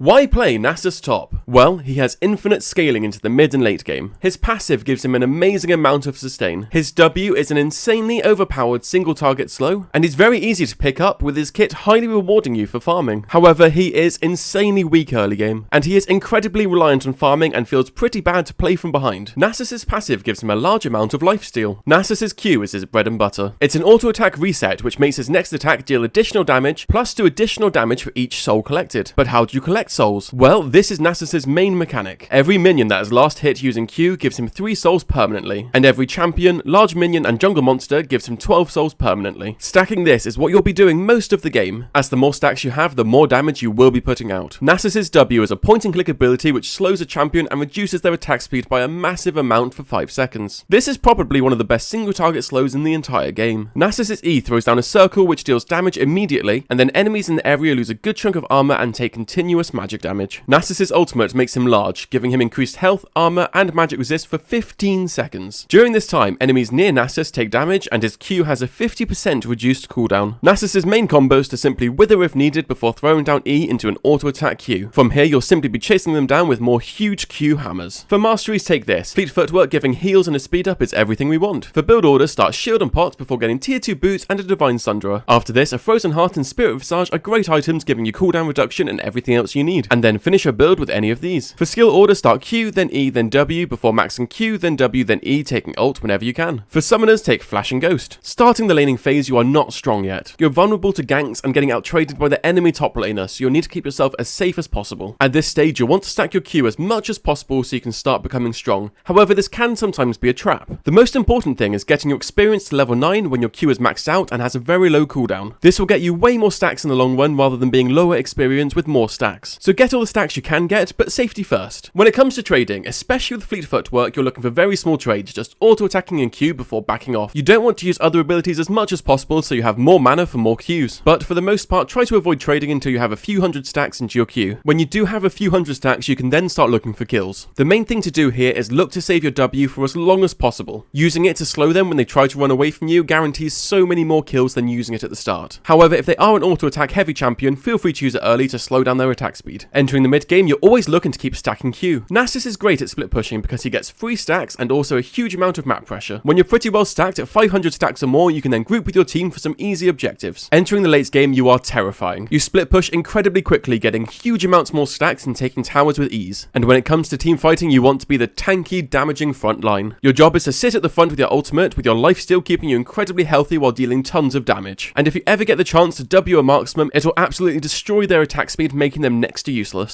Why play Nasus top? Well, he has infinite scaling into the mid and late game. His passive gives him an amazing amount of sustain. His W is an insanely overpowered single target slow, and he's very easy to pick up with his kit highly rewarding you for farming. However, he is insanely weak early game, and he is incredibly reliant on farming and feels pretty bad to play from behind. Nasus's passive gives him a large amount of lifesteal. Nasus's Q is his bread and butter. It's an auto attack reset which makes his next attack deal additional damage plus do additional damage for each soul collected. But how do you collect souls? Well, this is Nasus's main mechanic. Every minion that is last hit using Q gives him 3 souls permanently, and every champion, large minion and jungle monster gives him 12 souls permanently. Stacking this is what you'll be doing most of the game, as the more stacks you have, the more damage you will be putting out. Nasus's W is a point and click ability which slows a champion and reduces their attack speed by a massive amount for 5 seconds. This is probably one of the best single target slows in the entire game. Nasus's E throws down a circle which deals damage immediately, and then enemies in the area lose a good chunk of armor and take continuous magic damage. Nasus's ultimate makes him large, giving him increased health, armor, and magic resist for 15 seconds. During this time, enemies near Nasus take damage, and his Q has a 50% reduced cooldown. Nasus's main combo is to simply wither if needed before throwing down E into an auto attack Q. From here, you'll simply be chasing them down with more huge Q hammers. For Masteries, take this. Fleet footwork giving heals and a speed up is everything we want. For build order, start shield and pots before getting tier 2 boots and a divine sunderer. After this, a frozen heart and spirit visage are great items giving you cooldown reduction and everything else you need. And then finish your build with any of these. For skill order, start Q, then E, then W before maxing Q, then W, then E, taking ult whenever you can. For summoners, take Flash and Ghost. Starting the laning phase, you are not strong yet. You're vulnerable to ganks and getting out-traded by the enemy top laner, so you'll need to keep yourself as safe as possible. At this stage, you'll want to stack your Q as much as possible so you can start becoming strong. However, this can sometimes be a trap. The most important thing is getting your experience to level 9 when your Q is maxed out and has a very low cooldown. This will get you way more stacks in the long run rather than being lower experience with more stacks. So get all the stacks you can get, but safety first. When it comes to trading, especially with fleet footwork, you're looking for very small trades, just auto-attacking in Q before backing off. You don't want to use other abilities as much as possible so you have more mana for more Qs. But for the most part, try to avoid trading until you have a few hundred stacks into your Q. When you do have a few hundred stacks, you can then start looking for kills. The main thing to do here is look to save your W for as long as possible. Using it to slow them when they try to run away from you guarantees so many more kills than using it at the start. However, if they are an auto-attack heavy champion, feel free to use it early to slow down their attack speed. Entering the mid game, you're always looking to keep stacking Q. Nasus is great at split pushing because he gets free stacks and also a huge amount of map pressure. When you're pretty well stacked at 500 stacks or more, you can then group with your team for some easy objectives. Entering the late game, you are terrifying. You split push incredibly quickly, getting huge amounts more stacks and taking towers with ease. And when it comes to team fighting, you want to be the tanky, damaging front line. Your job is to sit at the front with your ultimate, with your life steal keeping you incredibly healthy while dealing tons of damage. And if you ever get the chance to W a marksman, it will absolutely destroy their attack speed, making them next to useless.